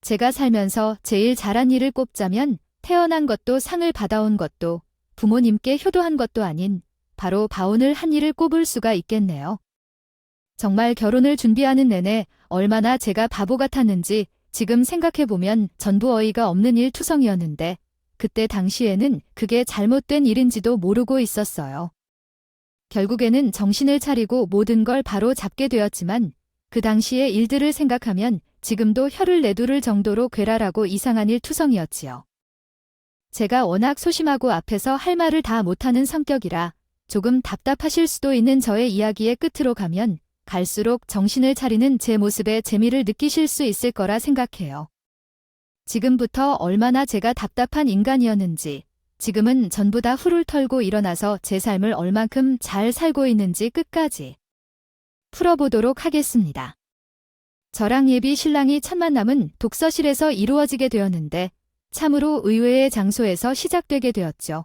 제가 살면서 제일 잘한 일을 꼽자면 태어난 것도 상을 받아온 것도 부모님께 효도한 것도 아닌 바로 바운을 한 일을 꼽을 수가 있겠네요. 정말 결혼을 준비하는 내내 얼마나 제가 바보 같았는지 지금 생각해보면 전부 어이가 없는 일투성이었는데 그때 당시에는 그게 잘못된 일인지도 모르고 있었어요. 결국에는 정신을 차리고 모든 걸 바로 잡게 되었지만 그 당시의 일들을 생각하면 지금도 혀를 내두를 정도로 괴랄하고 이상한 일투성이었지요. 제가 워낙 소심하고 앞에서 할 말을 다 못하는 성격이라 조금 답답하실 수도 있는 저의 이야기의 끝으로 가면 갈수록 정신을 차리는 제 모습에 재미를 느끼실 수 있을 거라 생각해요. 지금부터 얼마나 제가 답답한 인간이었는지, 지금은 전부 다 훌훌 털고 일어나서 제 삶을 얼만큼 잘 살고 있는지 끝까지 풀어보도록 하겠습니다. 저랑 예비 신랑이 첫 만남은 독서실에서 이루어지게 되었는데 참으로 의외의 장소에서 시작되게 되었죠.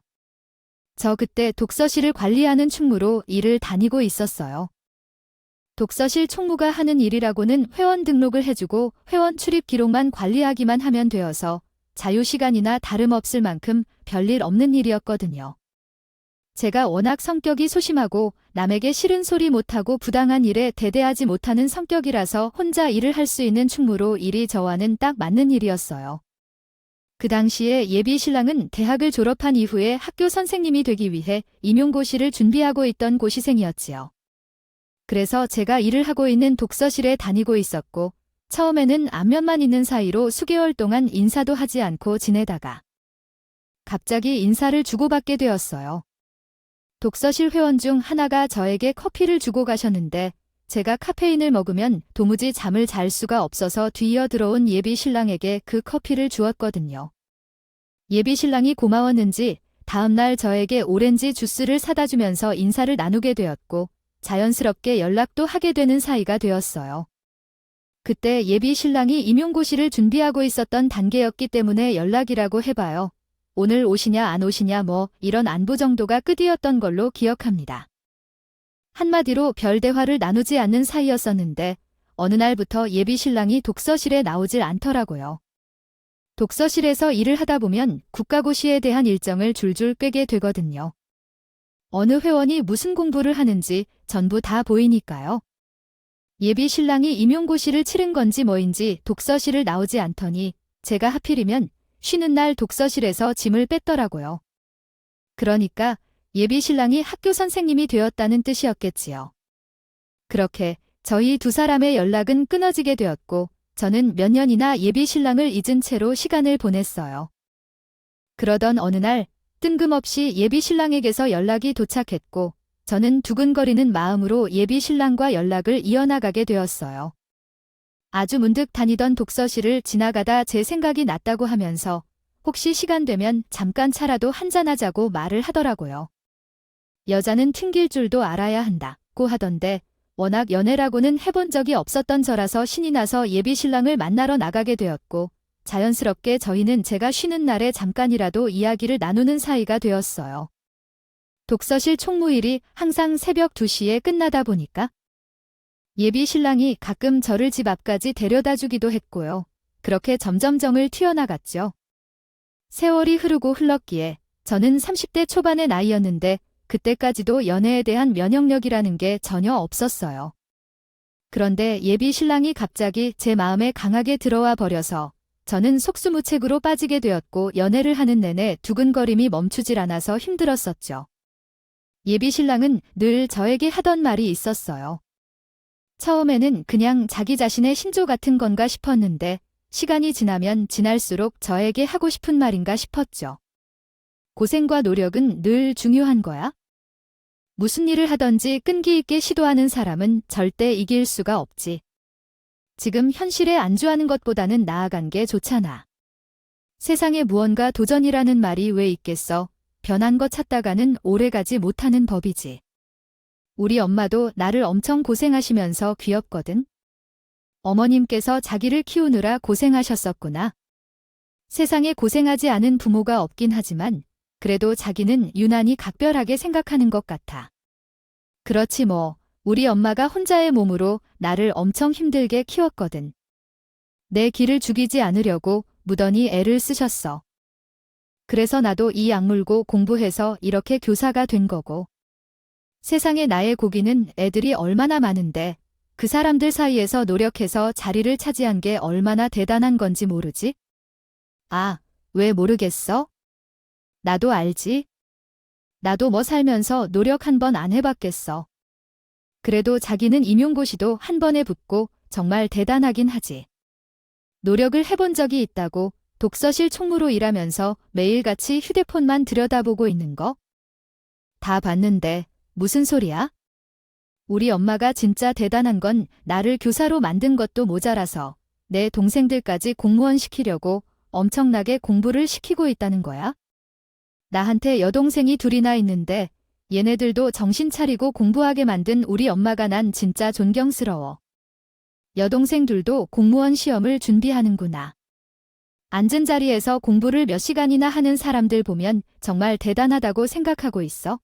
저 그때 독서실을 관리하는 충무로 일을 다니고 있었어요. 독서실 총무가 하는 일이라고는 회원 등록을 해주고 회원 출입 기록만 관리하기만 하면 되어서 자유시간이나 다름없을 만큼 별일 없는 일이었거든요. 제가 워낙 성격이 소심하고 남에게 싫은 소리 못하고 부당한 일에 대대하지 못하는 성격이라서 혼자 일을 할 수 있는 충무로 일이 저와는 딱 맞는 일이었어요. 그 당시에 예비 신랑은 대학을 졸업한 이후에 학교 선생님이 되기 위해 임용고시를 준비하고 있던 고시생이었지요. 그래서 제가 일을 하고 있는 독서실에 다니고 있었고 처음에는 안면만 있는 사이로 수개월 동안 인사도 하지 않고 지내다가 갑자기 인사를 주고받게 되었어요. 독서실 회원 중 하나가 저에게 커피를 주고 가셨는데 제가 카페인을 먹으면 도무지 잠을 잘 수가 없어서 뒤이어 들어온 예비 신랑에게 그 커피를 주었거든요. 예비 신랑이 고마웠는지 다음날 저에게 오렌지 주스를 사다 주면서 인사를 나누게 되었고 자연스럽게 연락도 하게 되는 사이가 되었어요. 그때 예비 신랑이 임용고시를 준비하고 있었던 단계였기 때문에 연락이라고 해봐요. 오늘 오시냐 안 오시냐 뭐 이런 안부 정도가 끝이었던 걸로 기억합니다. 한마디로 별 대화를 나누지 않는 사이였었는데 어느 날부터 예비 신랑이 독서실에 나오질 않더라고요. 독서실에서 일을 하다 보면 국가고시에 대한 일정을 줄줄 꿰게 되거든요. 어느 회원이 무슨 공부를 하는지 전부 다 보이니까요. 예비 신랑이 임용고시를 치른 건지 뭐인지 독서실을 나오지 않더니 제가 하필이면 쉬는 날 독서실에서 짐을 뺐더라고요. 그러니까 예비 신랑이 학교 선생님이 되었다는 뜻이었겠지요. 그렇게 저희 두 사람의 연락은 끊어지게 되었고 저는 몇 년이나 예비 신랑을 잊은 채로 시간을 보냈어요. 그러던 어느 날 뜬금없이 예비 신랑에게서 연락이 도착했고 저는 두근거리는 마음으로 예비 신랑과 연락을 이어나가게 되었어요. 아주 문득 다니던 독서실을 지나가다 제 생각이 났다고 하면서 혹시 시간 되면 잠깐 차라도 한잔하자고 말을 하더라고요. 여자는 튕길 줄도 알아야 한다고 하던데 워낙 연애라고는 해본 적이 없었던 저라서 신이 나서 예비 신랑을 만나러 나가게 되었고 자연스럽게 저희는 제가 쉬는 날에 잠깐이라도 이야기를 나누는 사이가 되었어요. 독서실 총무일이 항상 새벽 2시에 끝나다 보니까 예비 신랑이 가끔 저를 집 앞까지 데려다 주기도 했고요. 그렇게 점점 정을 튀어나갔죠. 세월이 흐르고 흘렀기에 저는 30대 초반의 나이였는데 그때까지도 연애에 대한 면역력이라는 게 전혀 없었어요. 그런데 예비 신랑이 갑자기 제 마음에 강하게 들어와 버려서 저는 속수무책으로 빠지게 되었고 연애를 하는 내내 두근거림이 멈추질 않아서 힘들었었죠. 예비 신랑은 늘 저에게 하던 말이 있었어요. 처음에는 그냥 자기 자신의 신조 같은 건가 싶었는데 시간이 지나면 지날수록 저에게 하고 싶은 말인가 싶었죠. 고생과 노력은 늘 중요한 거야. 무슨 일을 하든지 끈기 있게 시도하는 사람은 절대 이길 수가 없지. 지금 현실에 안주하는 것보다는 나아간 게 좋잖아. 세상에 무언가 도전이라는 말이 왜 있겠어. 변한 거 찾다가는 오래가지 못하는 법이지. 우리 엄마도 나를 엄청 고생하시면서 귀엽거든. 어머님께서 자기를 키우느라 고생하셨었구나. 세상에 고생하지 않은 부모가 없긴 하지만 그래도 자기는 유난히 각별하게 생각하는 것 같아. 그렇지 뭐, 우리 엄마가 혼자의 몸으로 나를 엄청 힘들게 키웠거든. 내 기를 죽이지 않으려고 무던히 애를 쓰셨어. 그래서 나도 이 악물고 공부해서 이렇게 교사가 된 거고. 세상에 나의 고기는 애들이 얼마나 많은데 그 사람들 사이에서 노력해서 자리를 차지한 게 얼마나 대단한 건지 모르지? 아, 왜 모르겠어? 나도 알지. 나도 뭐 살면서 노력 한 번 안 해봤겠어. 그래도 자기는 임용고시도 한 번에 붙고 정말 대단하긴 하지. 노력을 해본 적이 있다고 독서실 총무로 일하면서 매일같이 휴대폰만 들여다보고 있는 거? 다 봤는데 무슨 소리야? 우리 엄마가 진짜 대단한 건 나를 교사로 만든 것도 모자라서 내 동생들까지 공무원 시키려고 엄청나게 공부를 시키고 있다는 거야? 나한테 여동생이 둘이나 있는데 얘네들도 정신 차리고 공부하게 만든 우리 엄마가 난 진짜 존경스러워. 여동생들도 공무원 시험을 준비하는구나. 앉은 자리에서 공부를 몇 시간이나 하는 사람들 보면 정말 대단하다고 생각하고 있어.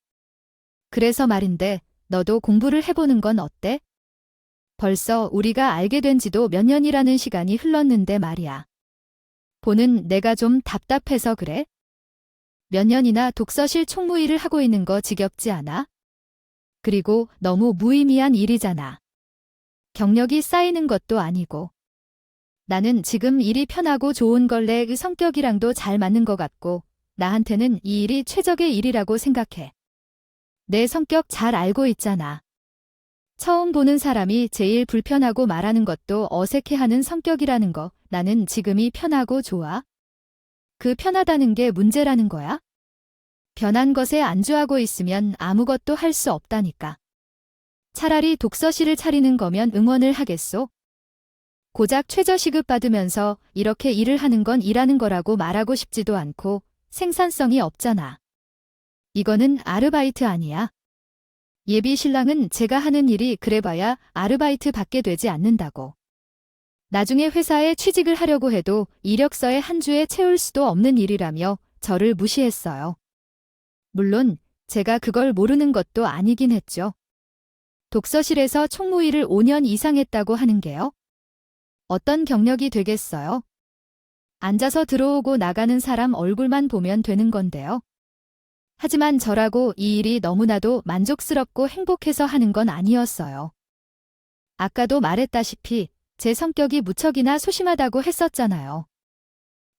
그래서 말인데 너도 공부를 해보는 건 어때? 벌써 우리가 알게 된 지도 몇 년이라는 시간이 흘렀는데 말이야. 보는 내가 좀 답답해서 그래? 몇 년이나 독서실 총무 일을 하고 있는 거 지겹지 않아? 그리고 너무 무의미한 일이잖아. 경력이 쌓이는 것도 아니고. 나는 지금 일이 편하고 좋은 걸 내 성격이랑도 잘 맞는 것 같고 나한테는 이 일이 최적의 일이라고 생각해. 내 성격 잘 알고 있잖아. 처음 보는 사람이 제일 불편하고 말하는 것도 어색해하는 성격이라는 거 나는 지금이 편하고 좋아. 그 편하다는 게 문제라는 거야? 변한 것에 안주하고 있으면 아무것도 할 수 없다니까. 차라리 독서실을 차리는 거면 응원을 하겠소. 고작 최저시급 받으면서 이렇게 일을 하는 건 일하는 거라고 말하고 싶지도 않고 생산성이 없잖아. 이거는 아르바이트 아니야. 예비 신랑은 제가 하는 일이 그래봐야 아르바이트 받게 되지 않는다고. 나중에 회사에 취직을 하려고 해도 이력서에 한 주에 채울 수도 없는 일이라며 저를 무시했어요. 물론 제가 그걸 모르는 것도 아니긴 했죠. 독서실에서 총무 일을 5년 이상 했다고 하는 게요. 어떤 경력이 되겠어요? 앉아서 들어오고 나가는 사람 얼굴만 보면 되는 건데요. 하지만 저라고 이 일이 너무나도 만족스럽고 행복해서 하는 건 아니었어요. 아까도 말했다시피 제 성격이 무척이나 소심하다고 했었잖아요.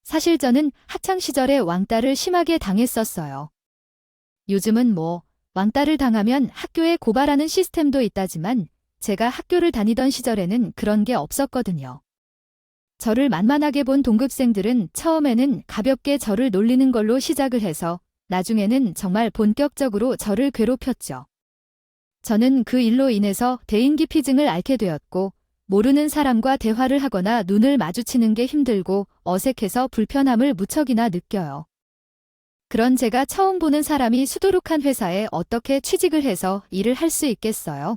사실 저는 학창시절에 왕따를 심하게 당했었어요. 요즘은 뭐 왕따를 당하면 학교에 고발하는 시스템도 있다지만 제가 학교를 다니던 시절에는 그런 게 없었거든요. 저를 만만하게 본 동급생들은 처음에는 가볍게 저를 놀리는 걸로 시작을 해서 나중에는 정말 본격적으로 저를 괴롭혔죠. 저는 그 일로 인해서 대인기피증을 앓게 되었고 모르는 사람과 대화를 하거나 눈을 마주치는 게 힘들고 어색해서 불편함을 무척이나 느껴요. 그런 제가 처음 보는 사람이 수두룩한 회사에 어떻게 취직을 해서 일을 할 수 있겠어요?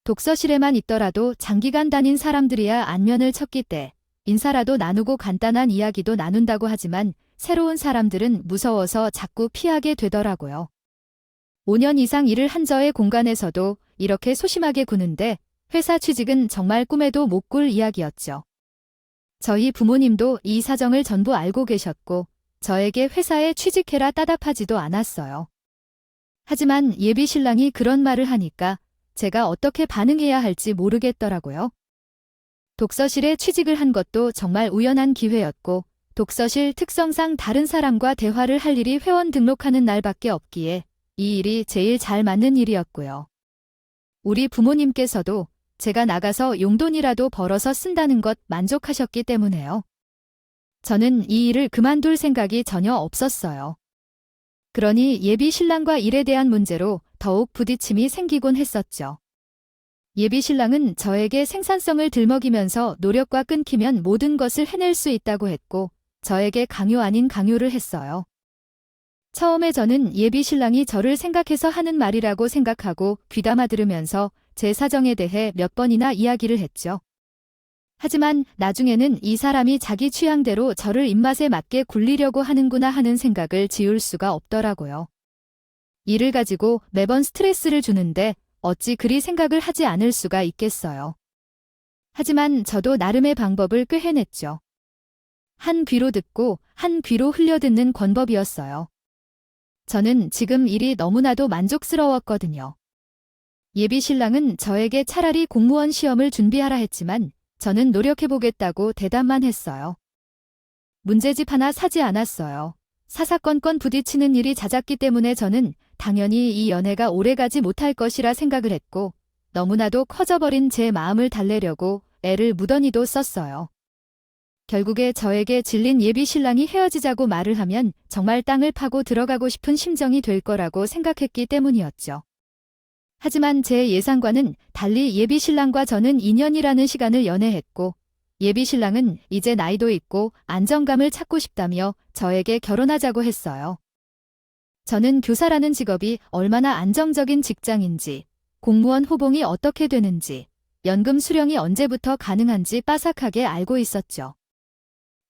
독서실에만 있더라도 장기간 다닌 사람들이야 안면을 쳤기 때 인사라도 나누고 간단한 이야기도 나눈다고 하지만 새로운 사람들은 무서워서 자꾸 피하게 되더라고요. 5년 이상 일을 한 저의 공간에서도 이렇게 소심하게 구는데 회사 취직은 정말 꿈에도 못 꿀 이야기였죠. 저희 부모님도 이 사정을 전부 알고 계셨고 저에게 회사에 취직해라 따답하지도 않았어요. 하지만 예비 신랑이 그런 말을 하니까 제가 어떻게 반응해야 할지 모르겠더라고요. 독서실에 취직을 한 것도 정말 우연한 기회였고 독서실 특성상 다른 사람과 대화를 할 일이 회원 등록하는 날밖에 없기에 이 일이 제일 잘 맞는 일이었고요. 우리 부모님께서도 제가 나가서 용돈이라도 벌어서 쓴다는 것 만족하셨기 때문에요. 저는 이 일을 그만둘 생각이 전혀 없었어요. 그러니 예비 신랑과 일에 대한 문제로 더욱 부딪힘이 생기곤 했었죠. 예비 신랑은 저에게 생산성을 들먹이면서 노력과 끊기면 모든 것을 해낼 수 있다고 했고 저에게 강요 아닌 강요를 했어요. 처음에 저는 예비 신랑이 저를 생각해서 하는 말이라고 생각하고 귀담아 들으면서 제 사정에 대해 몇 번이나 이야기를 했죠. 하지만 나중에는 이 사람이 자기 취향대로 저를 입맛에 맞게 굴리려고 하는구나 하는 생각을 지울 수가 없더라고요. 일을 가지고 매번 스트레스를 주는데 어찌 그리 생각을 하지 않을 수가 있겠어요. 하지만 저도 나름의 방법을 꾀해냈죠. 한 귀로 듣고 한 귀로 흘려듣는 권법이었어요. 저는 지금 일이 너무나도 만족스러웠거든요. 예비 신랑은 저에게 차라리 공무원 시험을 준비하라 했지만 저는 노력해보겠다고 대답만 했어요. 문제집 하나 사지 않았어요. 사사건건 부딪히는 일이 잦았기 때문에 저는 당연히 이 연애가 오래가지 못할 것이라 생각을 했고 너무나도 커져버린 제 마음을 달래려고 애를 무던히도 썼어요. 결국에 저에게 질린 예비 신랑이 헤어지자고 말을 하면 정말 땅을 파고 들어가고 싶은 심정이 될 거라고 생각했기 때문이었죠. 하지만 제 예상과는 달리 예비 신랑과 저는 2년이라는 시간을 연애했고 예비 신랑은 이제 나이도 있고 안정감을 찾고 싶다며 저에게 결혼하자고 했어요. 저는 교사라는 직업이 얼마나 안정적인 직장인지, 공무원 호봉이 어떻게 되는지, 연금 수령이 언제부터 가능한지 빠삭하게 알고 있었죠.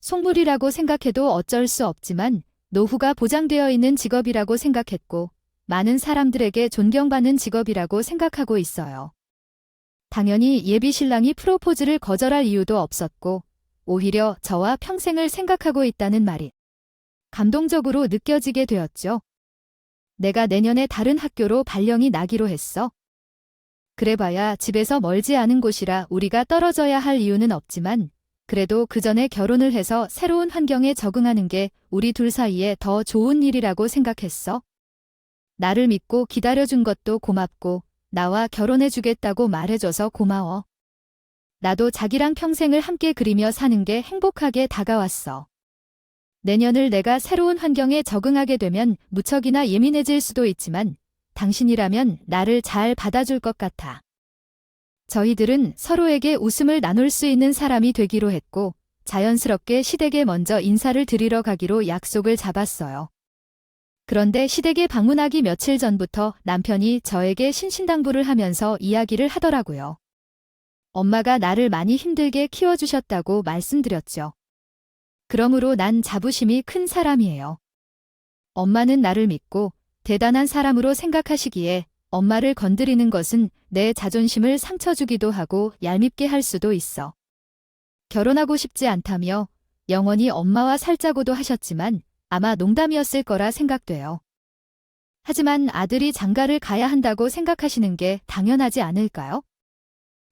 속물이라고 생각해도 어쩔 수 없지만 노후가 보장되어 있는 직업이라고 생각했고 많은 사람들에게 존경받는 직업이라고 생각하고 있어요. 당연히 예비 신랑이 프로포즈를 거절할 이유도 없었고 오히려 저와 평생을 생각하고 있다는 말이 감동적으로 느껴지게 되었죠. 내가 내년에 다른 학교로 발령이 나기로 했어. 그래봐야 집에서 멀지 않은 곳이라 우리가 떨어져야 할 이유는 없지만 그래도 그 전에 결혼을 해서 새로운 환경에 적응하는 게 우리 둘 사이에 더 좋은 일이라고 생각했어. 나를 믿고 기다려준 것도 고맙고 나와 결혼해주겠다고 말해줘서 고마워. 나도 자기랑 평생을 함께 그리며 사는 게 행복하게 다가왔어. 내년을 내가 새로운 환경에 적응하게 되면 무척이나 예민해질 수도 있지만 당신이라면 나를 잘 받아줄 것 같아. 저희들은 서로에게 웃음을 나눌 수 있는 사람이 되기로 했고 자연스럽게 시댁에 먼저 인사를 드리러 가기로 약속을 잡았어요. 그런데 시댁에 방문하기 며칠 전부터 남편이 저에게 신신당부를 하면서 이야기를 하더라고요. 엄마가 나를 많이 힘들게 키워주셨다고 말씀드렸죠. 그러므로 난 자부심이 큰 사람이에요. 엄마는 나를 믿고 대단한 사람으로 생각하시기에 엄마를 건드리는 것은 내 자존심을 상처 주기도 하고 얄밉게 할 수도 있어. 결혼하고 싶지 않다며 영원히 엄마와 살자고도 하셨지만 아마 농담이었을 거라 생각돼요. 하지만 아들이 장가를 가야 한다고 생각하시는 게 당연하지 않을까요?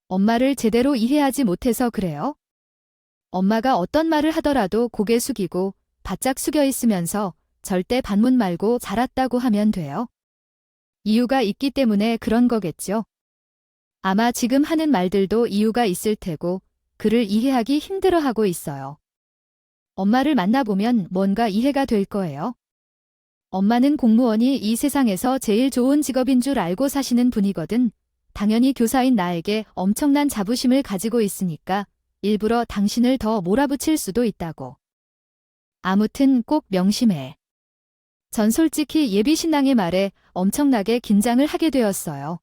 엄마를 제대로 이해하지 못해서 그래요? 엄마가 어떤 말을 하더라도 고개 숙이고 바짝 숙여 있으면서 절대 반문 말고 잘았다고 하면 돼요. 이유가 있기 때문에 그런 거겠죠. 아마 지금 하는 말들도 이유가 있을 테고 그를 이해하기 힘들어하고 있어요. 엄마를 만나보면 뭔가 이해가 될 거예요. 엄마는 공무원이 이 세상에서 제일 좋은 직업인 줄 알고 사시는 분이거든. 당연히 교사인 나에게 엄청난 자부심을 가지고 있으니까 일부러 당신을 더 몰아붙일 수도 있다고. 아무튼 꼭 명심해. 전 솔직히 예비 신랑의 말에 엄청나게 긴장을 하게 되었어요.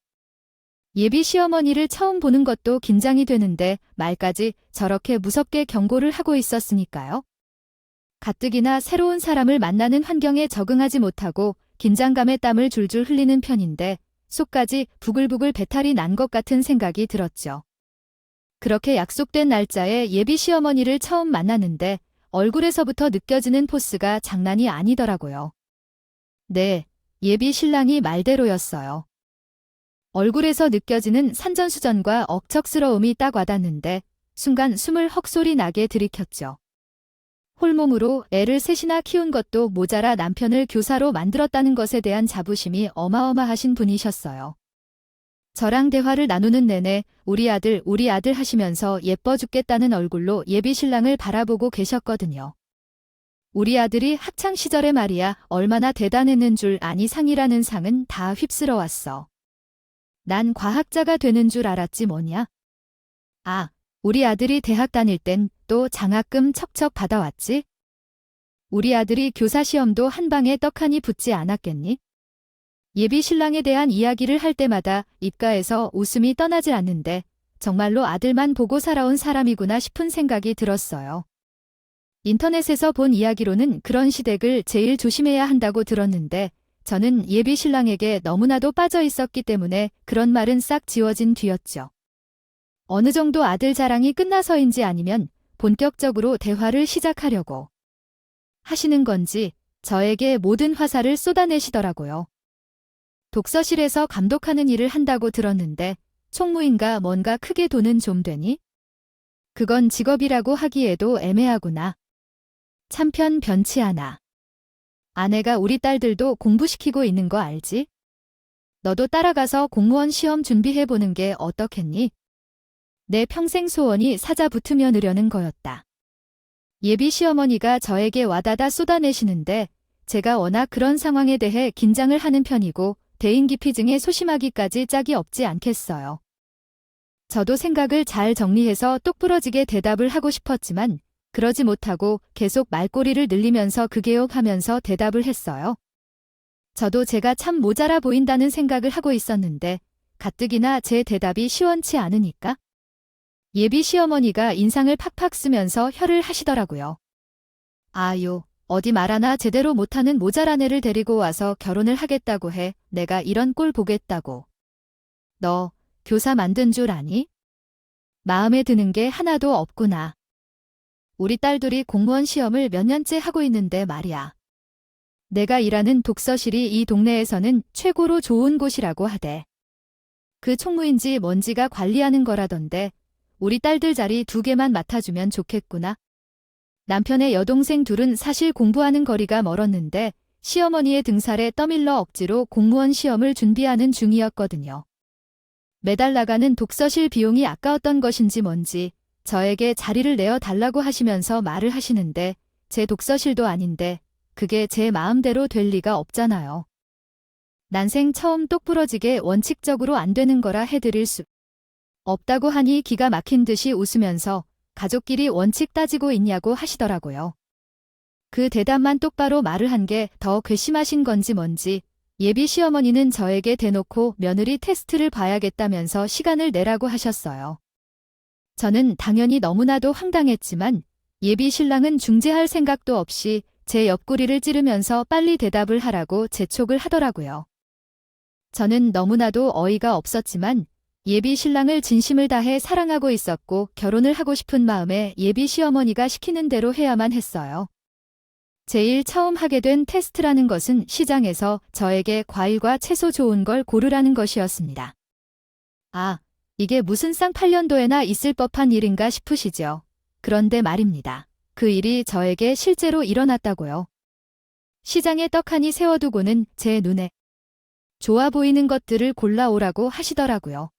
예비 시어머니를 처음 보는 것도 긴장이 되는데 말까지 저렇게 무섭게 경고를 하고 있었으니까요. 가뜩이나 새로운 사람을 만나는 환경에 적응하지 못하고 긴장감에 땀을 줄줄 흘리는 편인데 속까지 부글부글 배탈이 난 것 같은 생각이 들었죠. 그렇게 약속된 날짜에 예비 시어머니를 처음 만났는데 얼굴에서부터 느껴지는 포스가 장난이 아니더라고요. 네, 예비 신랑이 말대로였어요. 얼굴에서 느껴지는 산전수전과 억척스러움이 딱 와닿는데 순간 숨을 헉소리 나게 들이켰죠. 홀몸으로 애를 셋이나 키운 것도 모자라 남편을 교사로 만들었다는 것에 대한 자부심이 어마어마하신 분이셨어요. 저랑 대화를 나누는 내내 우리 아들 하시면서 예뻐 죽겠다는 얼굴로 예비 신랑을 바라보고 계셨거든요. 우리 아들이 학창 시절에 말이야 얼마나 대단했는 줄 아니 상이라는 상은 다 휩쓸어왔어. 난 과학자가 되는 줄 알았지 뭐냐. 아, 우리 아들이 대학 다닐 땐 또 장학금 척척 받아왔지? 우리 아들이 교사 시험도 한 방에 떡하니 붙지 않았겠니? 예비 신랑에 대한 이야기를 할 때마다 입가에서 웃음이 떠나질 않는데 정말로 아들만 보고 살아온 사람이구나 싶은 생각이 들었어요. 인터넷에서 본 이야기로는 그런 시댁을 제일 조심해야 한다고 들었는데 저는 예비 신랑에게 너무나도 빠져 있었기 때문에 그런 말은 싹 지워진 뒤였죠. 어느 정도 아들 자랑이 끝나서인지 아니면 본격적으로 대화를 시작하려고 하시는 건지 저에게 모든 화살을 쏟아내시더라고요. 독서실에서 감독하는 일을 한다고 들었는데 총무인가 뭔가 크게 돈은 좀 되니? 그건 직업이라고 하기에도 애매하구나. 참편 변치 않아. 아내가 우리 딸들도 공부시키고 있는 거 알지? 너도 따라가서 공무원 시험 준비해보는 게 어떻겠니? 내 평생 소원이 사자 붙으며 느려는 거였다. 예비 시어머니가 저에게 와다다 쏟아내시는데 제가 워낙 그런 상황에 대해 긴장을 하는 편이고 대인기피증에 소심하기까지 짝이 없지 않겠어요. 저도 생각을 잘 정리해서 똑부러지게 대답을 하고 싶었지만 그러지 못하고 계속 말꼬리를 늘리면서 그게요 하면서 대답을 했어요. 저도 제가 참 모자라 보인다는 생각을 하고 있었는데 가뜩이나 제 대답이 시원치 않으니까 예비 시어머니가 인상을 팍팍 쓰면서 혀를 하시더라고요. 아유, 어디 말 하나 제대로 못하는 모자란 애를 데리고 와서 결혼을 하겠다고 해. 내가 이런 꼴 보겠다고. 너 교사 만든 줄 아니? 마음에 드는 게 하나도 없구나. 우리 딸들이 공무원 시험을 몇 년째 하고 있는데 말이야. 내가 일하는 독서실이 이 동네에서는 최고로 좋은 곳이라고 하대. 그 총무인지 뭔지가 관리하는 거라던데 우리 딸들 자리 2개만 맡아주면 좋겠구나. 남편의 여동생 둘은 사실 공부하는 거리가 멀었는데 시어머니의 등살에 떠밀러 억지로 공무원 시험을 준비하는 중이었거든요. 매달 나가는 독서실 비용이 아까웠던 것인지 뭔지 저에게 자리를 내어 달라고 하시면서 말을 하시는데 제 독서실도 아닌데 그게 제 마음대로 될 리가 없잖아요. 난생 처음 똑부러지게 원칙적으로 안 되는 거라 해드릴 수 없다고 하니 기가 막힌 듯이 웃으면서 가족끼리 원칙 따지고 있냐고 하시더라고요. 그 대답만 똑바로 말을 한 게 더 괘씸하신 건지 뭔지 예비 시어머니는 저에게 대놓고 며느리 테스트를 봐야겠다면서 시간을 내라고 하셨어요. 저는 당연히 너무나도 황당했지만 예비 신랑은 중재할 생각도 없이 제 옆구리를 찌르면서 빨리 대답을 하라고 재촉을 하더라고요. 저는 너무나도 어이가 없었지만 예비 신랑을 진심을 다해 사랑하고 있었고 결혼을 하고 싶은 마음에 예비 시어머니가 시키는 대로 해야만 했어요. 제일 처음 하게 된 테스트라는 것은 시장에서 저에게 과일과 채소 좋은 걸 고르라는 것이었습니다. 아, 이게 무슨 쌍팔년도에나 있을 법한 일인가 싶으시죠? 그런데 말입니다. 그 일이 저에게 실제로 일어났다고요. 시장에 떡하니 세워두고는 제 눈에 좋아 보이는 것들을 골라오라고 하시더라고요.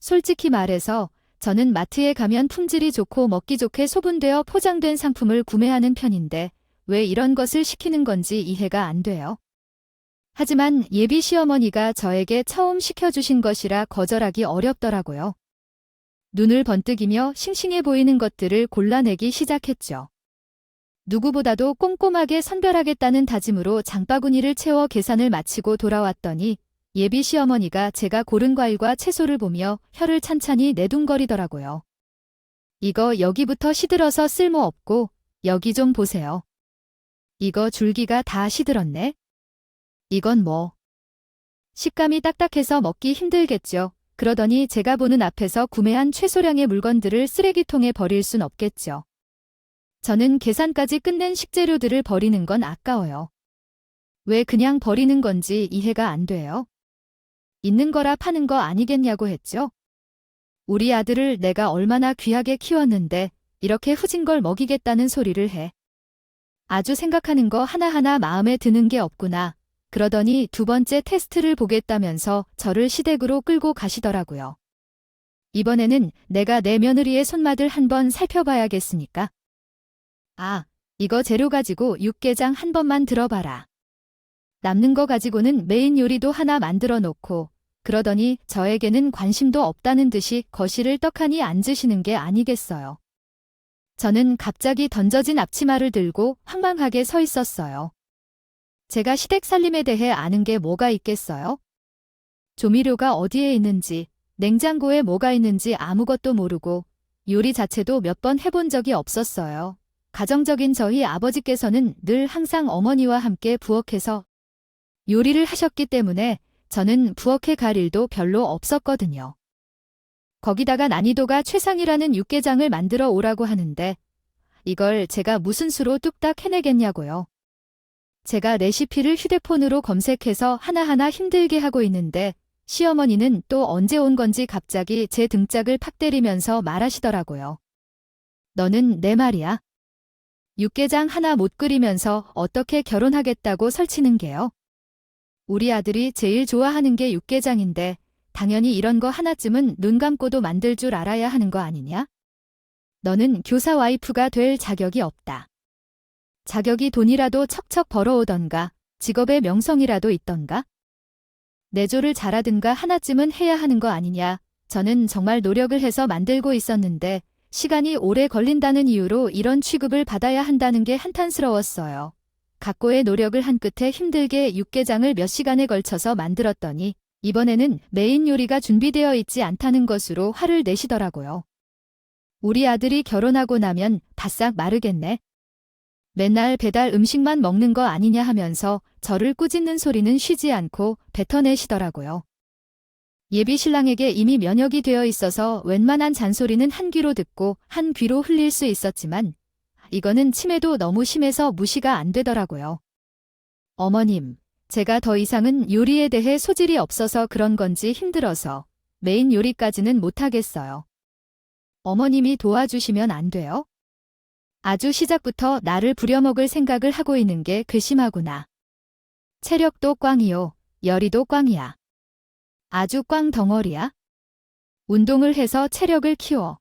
솔직히 말해서 저는 마트에 가면 품질이 좋고 먹기 좋게 소분되어 포장된 상품을 구매하는 편인데 왜 이런 것을 시키는 건지 이해가 안 돼요. 하지만 예비 시어머니가 저에게 처음 시켜주신 것이라 거절하기 어렵더라고요. 눈을 번뜩이며 싱싱해 보이는 것들을 골라내기 시작했죠. 누구보다도 꼼꼼하게 선별하겠다는 다짐으로 장바구니를 채워 계산을 마치고 돌아왔더니 예비 시어머니가 제가 고른 과일과 채소를 보며 혀를 찬찬히 내둥거리더라고요. 이거 여기부터 시들어서 쓸모없고 여기 좀 보세요. 이거 줄기가 다 시들었네. 이건 뭐? 식감이 딱딱해서 먹기 힘들겠죠. 그러더니 제가 보는 앞에서 구매한 최소량의 물건들을 쓰레기통에 버릴 순 없겠죠. 저는 계산까지 끝낸 식재료들을 버리는 건 아까워요. 왜 그냥 버리는 건지 이해가 안 돼요. 있는 거라 파는 거 아니겠냐고 했죠. 우리 아들을 내가 얼마나 귀하게 키웠는데 이렇게 후진 걸 먹이겠다는 소리를 해. 아주 생각하는 거 하나하나 마음에 드는 게 없구나. 그러더니 2번째 테스트를 보겠다면서 저를 시댁으로 끌고 가시더라고요. 이번에는 내가 내 며느리의 손맛을 한번 살펴봐야겠으니까. 아, 이거 재료 가지고 육개장 한 번만 들어봐라. 남는 거 가지고는 메인 요리도 하나 만들어 놓고 그러더니 저에게는 관심도 없다는 듯이 거실을 떡하니 앉으시는 게 아니겠어요. 저는 갑자기 던져진 앞치마를 들고 황망하게 서 있었어요. 제가 시댁 살림에 대해 아는 게 뭐가 있겠어요? 조미료가 어디에 있는지, 냉장고에 뭐가 있는지 아무것도 모르고 요리 자체도 몇 번 해본 적이 없었어요. 가정적인 저희 아버지께서는 늘 항상 어머니와 함께 부엌에서 요리를 하셨기 때문에 저는 부엌에 갈 일도 별로 없었거든요. 거기다가 난이도가 최상이라는 육개장을 만들어 오라고 하는데 이걸 제가 무슨 수로 뚝딱 해내겠냐고요. 제가 레시피를 휴대폰으로 검색해서 하나하나 힘들게 하고 있는데 시어머니는 또 언제 온 건지 갑자기 제 등짝을 팍 때리면서 말하시더라고요. 너는 내 말이야. 육개장 하나 못 끓이면서 어떻게 결혼하겠다고 설치는 게요. 우리 아들이 제일 좋아하는 게 육개장인데 당연히 이런 거 하나쯤은 눈 감고도 만들 줄 알아야 하는 거 아니냐? 너는 교사 와이프가 될 자격이 없다. 자격이 돈이라도 척척 벌어오던가 직업의 명성이라도 있던가? 내조를 잘하든가 하나쯤은 해야 하는 거 아니냐. 저는 정말 노력을 해서 만들고 있었는데 시간이 오래 걸린다는 이유로 이런 취급을 받아야 한다는 게 한탄스러웠어요. 각고의 노력을 한 끝에 힘들게 육개장을 몇 시간에 걸쳐서 만들었더니 이번에는 메인 요리가 준비되어 있지 않다는 것으로 화를 내시더라고요. 우리 아들이 결혼하고 나면 바싹 마르겠네. 맨날 배달 음식만 먹는 거 아니냐 하면서 저를 꾸짖는 소리는 쉬지 않고 뱉어내시더라고요. 예비 신랑에게 이미 면역이 되어 있어서 웬만한 잔소리는 한 귀로 듣고 한 귀로 흘릴 수 있었지만 이거는 치매도 너무 심해서 무시가 안 되더라고요. 어머님, 제가 더 이상은 요리에 대해 소질이 없어서 그런 건지 힘들어서 메인 요리까지는 못하겠어요. 어머님이 도와주시면 안 돼요? 아주 시작부터 나를 부려먹을 생각을 하고 있는 게 괘씸하구나. 체력도 꽝이요. 열의도 꽝이야. 아주 꽝 덩어리야. 운동을 해서 체력을 키워.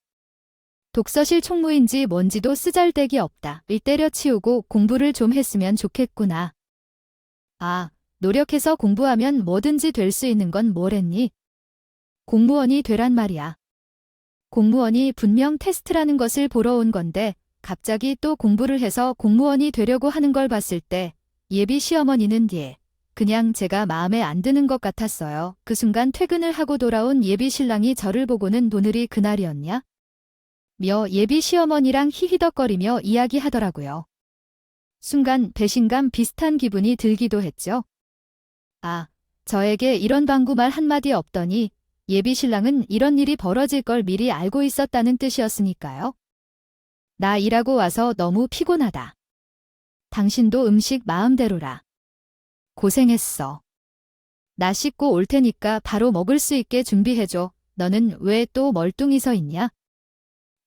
독서실 총무인지 뭔지도 쓰잘데기 없다. 일 때려치우고 공부를 좀 했으면 좋겠구나. 아, 노력해서 공부하면 뭐든지 될 수 있는 건 뭐랬니? 공무원이 되란 말이야. 공무원이 분명 테스트라는 것을 보러 온 건데 갑자기 또 공부를 해서 공무원이 되려고 하는 걸 봤을 때 예비 시어머니는 그냥 제가 마음에 안 드는 것 같았어요. 그 순간 퇴근을 하고 돌아온 예비 신랑이 저를 보고는 오늘이 그날이었냐? 며 예비 시어머니랑 히히덕거리며 이야기하더라고요. 순간 배신감 비슷한 기분이 들기도 했죠. 아, 저에게 이런 방구 말 한마디 없더니 예비 신랑은 이런 일이 벌어질 걸 미리 알고 있었다는 뜻이었으니까요. 나 일하고 와서 너무 피곤하다. 당신도 음식 마음대로라. 고생했어. 나 씻고 올 테니까 바로 먹을 수 있게 준비해줘. 너는 왜 또 멀뚱히 서 있냐?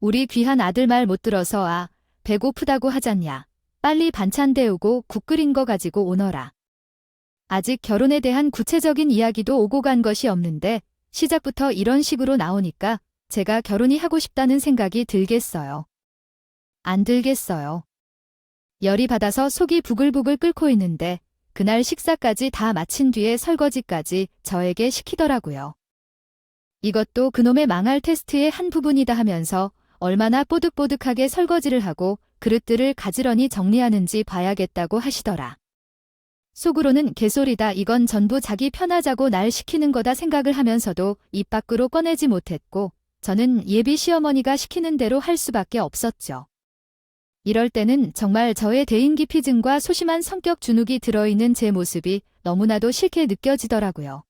우리 귀한 아들 말 못 들어서 배고프다고 하잖냐. 빨리 반찬 데우고 국 끓인 거 가지고 오너라. 아직 결혼에 대한 구체적인 이야기도 오고 간 것이 없는데 시작부터 이런 식으로 나오니까 제가 결혼이 하고 싶다는 생각이 들겠어요. 안 들겠어요. 열이 받아서 속이 부글부글 끓고 있는데 그날 식사까지 다 마친 뒤에 설거지까지 저에게 시키더라고요. 이것도 그놈의 망할 테스트의 한 부분이다 하면서 얼마나 뽀득뽀득하게 설거지를 하고 그릇들을 가지런히 정리하는지 봐야겠다고 하시더라. 속으로는 개소리다. 이건 전부 자기 편하자고 날 시키는 거다 생각을 하면서도 입 밖으로 꺼내지 못했고 저는 예비 시어머니가 시키는 대로 할 수밖에 없었죠. 이럴 때는 정말 저의 대인기피증과 소심한 성격 주눅이 들어있는 제 모습이 너무나도 싫게 느껴지더라고요.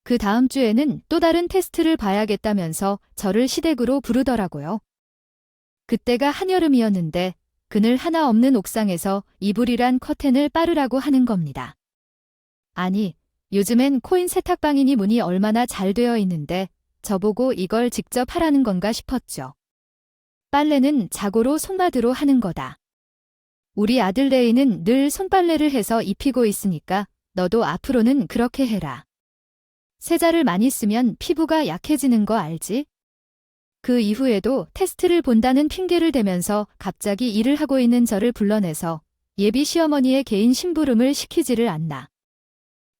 그 다음 주에는 또 다른 테스트를 봐야겠다면서 저를 시댁으로 부르더라고요. 그때가 한여름이었는데 그늘 하나 없는 옥상에서 이불이란 커튼을 빠르라고 하는 겁니다. 아니, 요즘엔 코인 세탁방이니 문이 얼마나 잘 되어 있는데 저보고 이걸 직접 하라는 건가 싶었죠. 빨래는 자고로 손마드로 하는 거다. 우리 아들 레이는 늘 손빨래를 해서 입히고 있으니까 너도 앞으로는 그렇게 해라. 세자를 많이 쓰면 피부가 약해지는 거 알지? 그 이후에도 테스트를 본다는 핑계를 대면서 갑자기 일을 하고 있는 저를 불러내서 예비 시어머니의 개인 심부름을 시키지를 않나.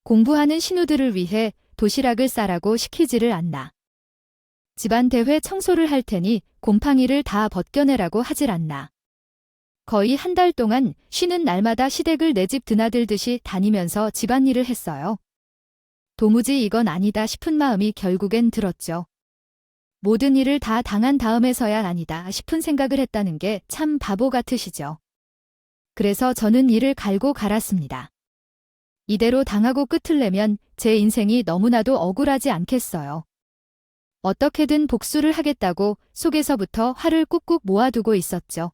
공부하는 신우들을 위해 도시락을 싸라고 시키지를 않나. 집안 대회 청소를 할 테니 곰팡이를 다 벗겨내라고 하질 않나. 거의 한 달 동안 쉬는 날마다 시댁을 내 집 드나들듯이 다니면서 집안일을 했어요. 도무지 이건 아니다 싶은 마음이 결국엔 들었죠. 모든 일을 다 당한 다음에서야 아니다 싶은 생각을 했다는 게 참 바보 같으시죠. 그래서 저는 이를 갈고 갈았습니다. 이대로 당하고 끝을 내면 제 인생이 너무나도 억울하지 않겠어요. 어떻게든 복수를 하겠다고 속에서부터 화를 꾹꾹 모아두고 있었죠.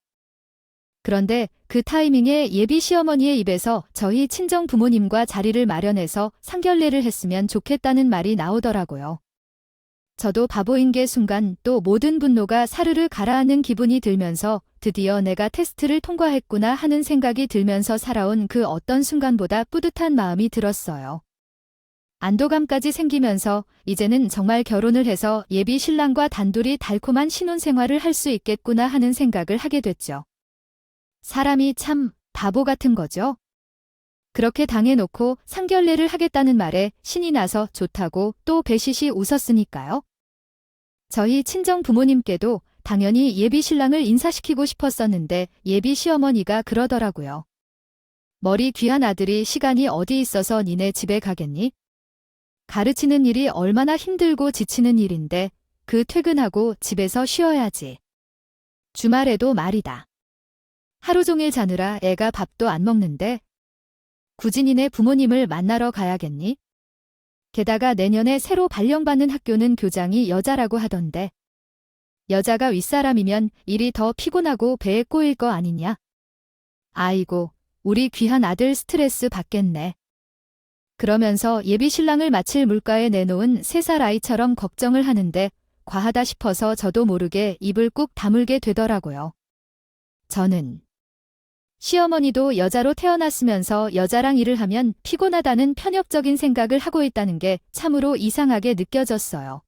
그런데 그 타이밍에 예비 시어머니의 입에서 저희 친정 부모님과 자리를 마련해서 상견례를 했으면 좋겠다는 말이 나오더라고요. 저도 바보인 게 순간 또 모든 분노가 사르르 가라앉는 기분이 들면서 드디어 내가 테스트를 통과했구나 하는 생각이 들면서 살아온 그 어떤 순간보다 뿌듯한 마음이 들었어요. 안도감까지 생기면서 이제는 정말 결혼을 해서 예비 신랑과 단둘이 달콤한 신혼생활을 할 수 있겠구나 하는 생각을 하게 됐죠. 사람이 참 바보 같은 거죠. 그렇게 당해놓고 상견례를 하겠다는 말에 신이 나서 좋다고 또 배시시 웃었으니까요. 저희 친정 부모님께도 당연히 예비 신랑을 인사시키고 싶었었는데 예비 시어머니가 그러더라고요. 머리 귀한 아들이 시간이 어디 있어서 니네 집에 가겠니? 가르치는 일이 얼마나 힘들고 지치는 일인데 그 퇴근하고 집에서 쉬어야지. 주말에도 말이다. 하루 종일 자느라 애가 밥도 안 먹는데 굳이 니네 부모님을 만나러 가야겠니? 게다가 내년에 새로 발령받는 학교는 교장이 여자라고 하던데 여자가 윗사람이면 일이 더 피곤하고 배에 꼬일 거 아니냐? 아이고, 우리 귀한 아들 스트레스 받겠네. 그러면서 예비 신랑을 마칠 물가에 내놓은 3살 아이처럼 걱정을 하는데 과하다 싶어서 저도 모르게 입을 꾹 다물게 되더라고요. 저는 시어머니도 여자로 태어났으면서 여자랑 일을 하면 피곤하다는 편협적인 생각을 하고 있다는 게 참으로 이상하게 느껴졌어요.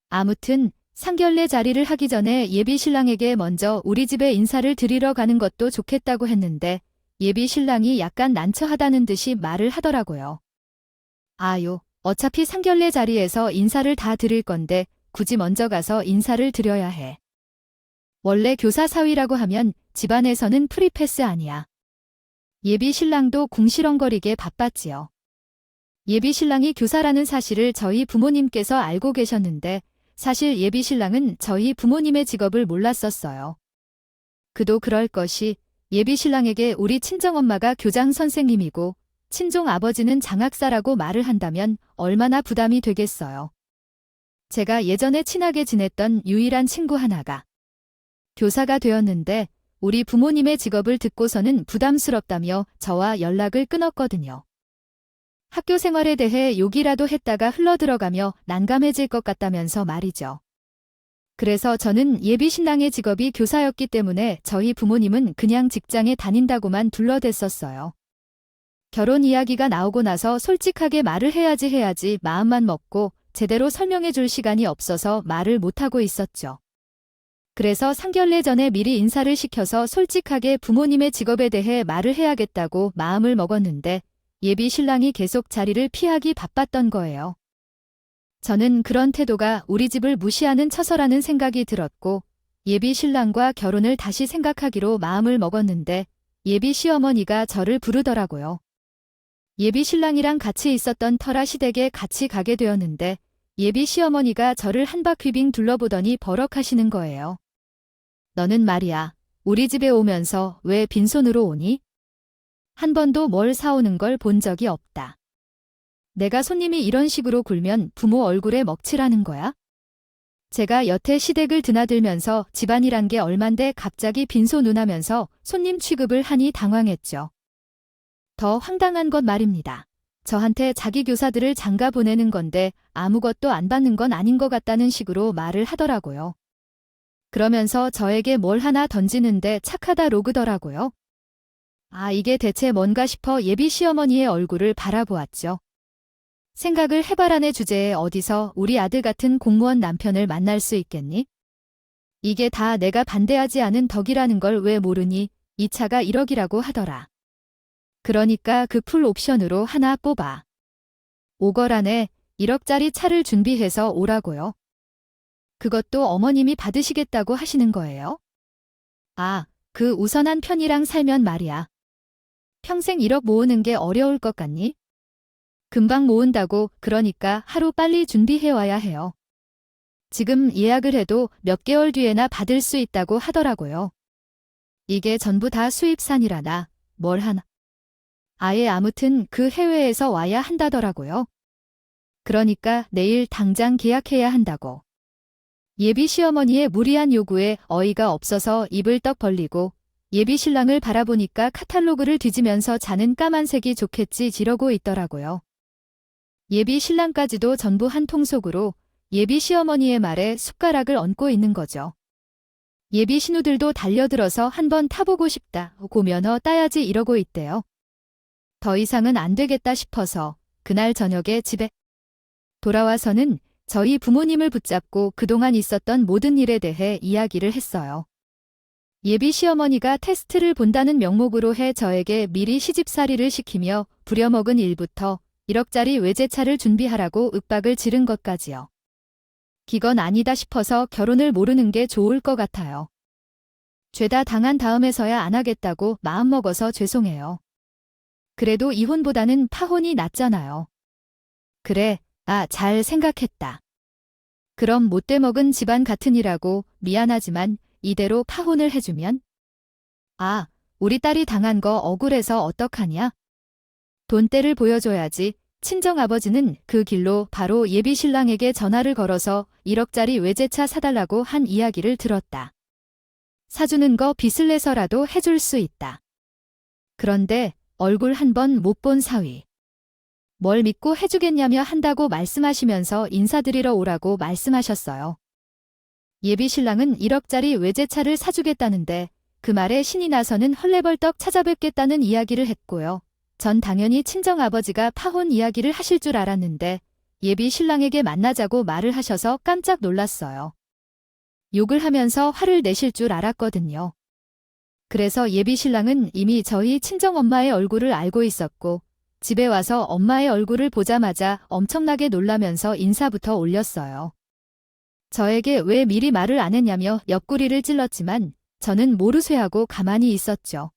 아무튼 상견례 자리를 하기 전에 예비 신랑에게 먼저 우리 집에 인사를 드리러 가는 것도 좋겠다고 했는데 예비 신랑이 약간 난처하다는 듯이 말을 하더라고요. 아유, 어차피 상견례 자리에서 인사를 다 드릴 건데 굳이 먼저 가서 인사를 드려야 해. 원래 교사 사위라고 하면 집안에서는 프리패스 아니야. 예비 신랑도 궁시렁거리게 바빴지요. 예비 신랑이 교사라는 사실을 저희 부모님께서 알고 계셨는데 사실 예비 신랑은 저희 부모님의 직업을 몰랐었어요. 그도 그럴 것이 예비 신랑에게 우리 친정엄마가 교장 선생님이고 친종 아버지는 장학사라고 말을 한다면 얼마나 부담이 되겠어요. 제가 예전에 친하게 지냈던 유일한 친구 하나가 교사가 되었는데 우리 부모님의 직업을 듣고서는 부담스럽다며 저와 연락을 끊었거든요. 학교 생활에 대해 욕이라도 했다가 흘러들어가며 난감해질 것 같다면서 말이죠. 그래서 저는 예비 신랑의 직업이 교사였기 때문에 저희 부모님은 그냥 직장에 다닌다고만 둘러댔었어요. 결혼 이야기가 나오고 나서 솔직하게 말을 해야지 마음만 먹고 제대로 설명해 줄 시간이 없어서 말을 못하고 있었죠. 그래서 상견례 전에 미리 인사를 시켜서 솔직하게 부모님의 직업에 대해 말을 해야겠다고 마음을 먹었는데 예비 신랑이 계속 자리를 피하기 바빴던 거예요. 저는 그런 태도가 우리 집을 무시하는 처서라는 생각이 들었고 예비 신랑과 결혼을 다시 생각하기로 마음을 먹었는데 예비 시어머니가 저를 부르더라고요. 예비 신랑이랑 같이 있었던 터라 시댁에 같이 가게 되었는데 예비 시어머니가 저를 한 바퀴 빙 둘러보더니 버럭하시는 거예요. 너는 말이야, 우리 집에 오면서 왜 빈손으로 오니? 한 번도 뭘 사오는 걸 본 적이 없다. 내가 손님이 이런 식으로 굴면 부모 얼굴에 먹칠하는 거야? 제가 여태 시댁을 드나들면서 집안이란 게 얼만데 갑자기 빈손운하면서 손님 취급을 하니 당황했죠. 더 황당한 건 말입니다. 저한테 자기 교사들을 장가 보내는 건데 아무것도 안 받는 건 아닌 것 같다는 식으로 말을 하더라고요. 그러면서 저에게 뭘 하나 던지는데 착하다 로그더라고요. 아, 이게 대체 뭔가 싶어 예비 시어머니의 얼굴을 바라보았죠. 생각을 해봐라네 주제에 어디서 우리 아들 같은 공무원 남편을 만날 수 있겠니? 이게 다 내가 반대하지 않은 덕이라는 걸 왜 모르니? 이 차가 1억이라고 하더라. 그러니까 그 풀 옵션으로 하나 뽑아. 5걸 안에 1억짜리 차를 준비해서 오라고요. 그것도 어머님이 받으시겠다고 하시는 거예요? 아, 그 우선한 편이랑 살면 말이야. 평생 1억 모으는 게 어려울 것 같니? 금방 모은다고 그러니까 하루 빨리 준비해와야 해요. 지금 예약을 해도 몇 개월 뒤에나 받을 수 있다고 하더라고요. 이게 전부 다 수입산이라나 뭘 하나. 아예 아무튼 그 해외에서 와야 한다더라고요. 그러니까 내일 당장 계약해야 한다고. 예비 시어머니의 무리한 요구에 어이가 없어서 입을 떡 벌리고 예비 신랑을 바라보니까 카탈로그를 뒤지면서 자는 까만색이 좋겠지 이러고 있더라고요. 예비 신랑까지도 전부 한 통속으로 예비 시어머니의 말에 숟가락을 얹고 있는 거죠. 예비 신우들도 달려들어서 한번 타보고 싶다, 고면허 따야지 이러고 있대요. 더 이상은 안 되겠다 싶어서 그날 저녁에 집에 돌아와서는 저희 부모님을 붙잡고 그동안 있었던 모든 일에 대해 이야기를 했어요. 예비 시어머니가 테스트를 본다는 명목으로 해 저에게 미리 시집살이를 시키며 부려먹은 일부터 1억짜리 외제차를 준비하라고 윽박을 지른 것까지요. 기건 아니다 싶어서 결혼을 모르는 게 좋을 것 같아요. 죄다 당한 다음에서야 안 하겠다고 마음먹어서 죄송해요. 그래도 이혼보다는 파혼이 낫잖아요. 그래, 잘 생각했다. 그럼 못돼먹은 집안 같으니라고 미안하지만 이대로 파혼을 해주면? 우리 딸이 당한 거 억울해서 어떡하냐? 돈대를 보여줘야지. 친정아버지는 그 길로 바로 예비 신랑에게 전화를 걸어서 1억짜리 외제차 사달라고 한 이야기를 들었다. 사주는 거 빚을 내서라도 해줄 수 있다. 그런데 얼굴 한 번 못 본 사위. 뭘 믿고 해주겠냐며 한다고 말씀하시면서 인사드리러 오라고 말씀하셨어요. 예비 신랑은 1억짜리 외제차를 사주겠다는데 그 말에 신이 나서는 헐레벌떡 찾아뵙겠다는 이야기를 했고요. 전 당연히 친정아버지가 파혼 이야기를 하실 줄 알았는데 예비 신랑에게 만나자고 말을 하셔서 깜짝 놀랐어요. 욕을 하면서 화를 내실 줄 알았거든요. 그래서 예비 신랑은 이미 저희 친정엄마의 얼굴을 알고 있었고 집에 와서 엄마의 얼굴을 보자마자 엄청나게 놀라면서 인사부터 올렸어요. 저에게 왜 미리 말을 안 했냐며 옆구리를 찔렀지만 저는 모르쇠하고 가만히 있었죠.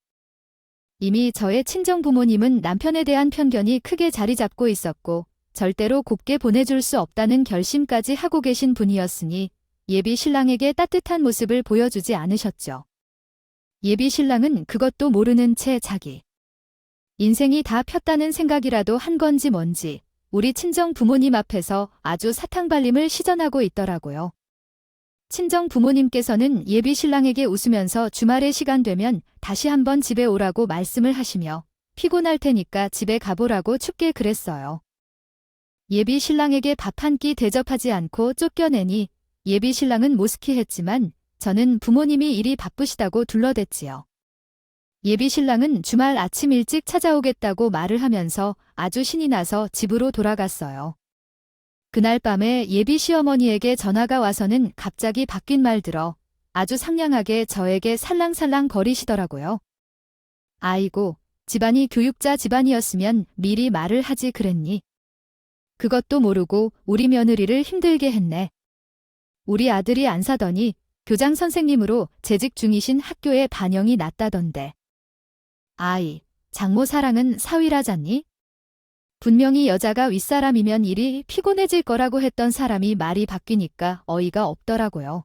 이미 저의 친정 부모님은 남편에 대한 편견이 크게 자리 잡고 있었고 절대로 곱게 보내줄 수 없다는 결심까지 하고 계신 분이었으니 예비 신랑에게 따뜻한 모습을 보여주지 않으셨죠. 예비 신랑은 그것도 모르는 채 자기 인생이 다 폈다는 생각이라도 한 건지 뭔지 우리 친정 부모님 앞에서 아주 사탕발림을 시전하고 있더라고요. 친정 부모님께서는 예비 신랑에게 웃으면서 주말에 시간 되면 다시 한번 집에 오라고 말씀을 하시며 피곤할 테니까 집에 가보라고 춥게 그랬어요. 예비 신랑에게 밥 한 끼 대접하지 않고 쫓겨내니 예비 신랑은 모스키했지만 저는 부모님이 일이 바쁘시다고 둘러댔지요. 예비 신랑은 주말 아침 일찍 찾아오겠다고 말을 하면서 아주 신이 나서 집으로 돌아갔어요. 그날 밤에 예비 시어머니에게 전화가 와서는 갑자기 바뀐 말 들어 아주 상냥하게 저에게 살랑살랑 거리시더라고요. 아이고, 집안이 교육자 집안이었으면 미리 말을 하지 그랬니? 그것도 모르고 우리 며느리를 힘들게 했네. 우리 아들이 안 사더니 교장 선생님으로 재직 중이신 학교에 반영이 났다던데. 아이, 장모 사랑은 사위라잖니? 분명히 여자가 윗사람이면 일이 피곤해질 거라고 했던 사람이 말이 바뀌니까 어이가 없더라고요.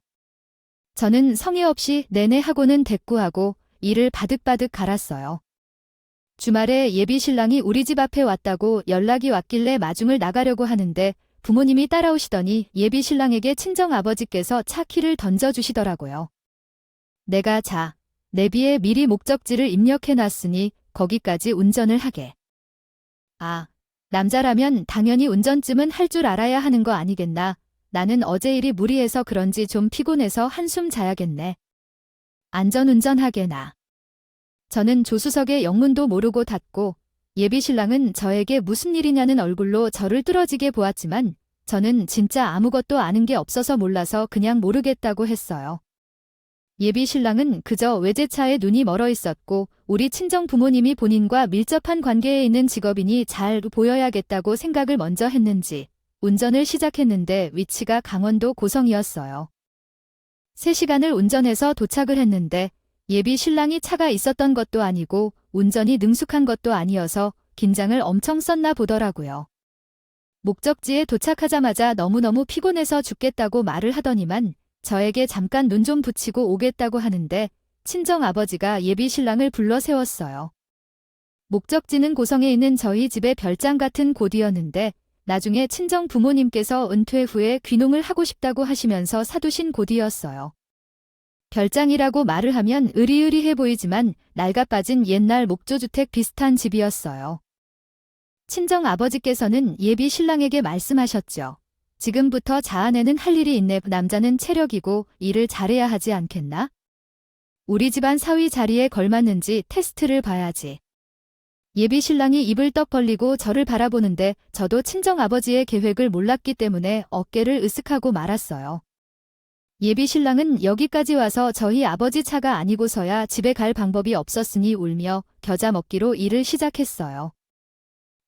저는 성의 없이 내내 하고는 대꾸하고 이를 바득바득 갈았어요. 주말에 예비 신랑이 우리 집 앞에 왔다고 연락이 왔길래 마중을 나가려고 하는데 부모님이 따라오시더니 예비 신랑에게 친정아버지께서 차 키를 던져주시더라고요. 내가 내비에 미리 목적지를 입력해놨으니 거기까지 운전을 하게. 남자라면 당연히 운전쯤은 할 줄 알아야 하는 거 아니겠나. 나는 어제 일이 무리해서 그런지 좀 피곤해서 한숨 자야겠네. 안전운전하게나. 저는 조수석에 영문도 모르고 탔고 예비 신랑은 저에게 무슨 일이냐는 얼굴로 저를 뚫어지게 보았지만 저는 진짜 아무것도 아는 게 없어서 몰라서 그냥 모르겠다고 했어요. 예비 신랑은 그저 외제차에 눈이 멀어 있었고 우리 친정 부모님이 본인과 밀접한 관계에 있는 직업인이 잘 보여야겠다고 생각을 먼저 했는지 운전을 시작했는데 위치가 강원도 고성이었어요. 3시간을 운전해서 도착을 했는데 예비 신랑이 차가 있었던 것도 아니고 운전이 능숙한 것도 아니어서 긴장을 엄청 썼나 보더라고요. 목적지에 도착하자마자 너무너무 피곤해서 죽겠다고 말을 하더니만 저에게 잠깐 눈 좀 붙이고 오겠다고 하는데 친정아버지가 예비 신랑을 불러 세웠어요. 목적지는 고성에 있는 저희 집의 별장 같은 곳이었는데 나중에 친정 부모님께서 은퇴 후에 귀농을 하고 싶다고 하시면서 사두신 곳이었어요. 별장이라고 말을 하면 으리으리해 보이지만 낡아빠진 옛날 목조주택 비슷한 집이었어요. 친정 아버지께서는 예비 신랑에게 말씀하셨죠. 지금부터 자아내는 할 일이 있네. 남자는 체력이고 일을 잘해야 하지 않겠나? 우리 집안 사위 자리에 걸맞는지 테스트를 봐야지. 예비 신랑이 입을 떡 벌리고 저를 바라보는데 저도 친정 아버지의 계획을 몰랐기 때문에 어깨를 으쓱하고 말았어요. 예비 신랑은 여기까지 와서 저희 아버지 차가 아니고서야 집에 갈 방법이 없었으니 울며 겨자 먹기로 일을 시작했어요.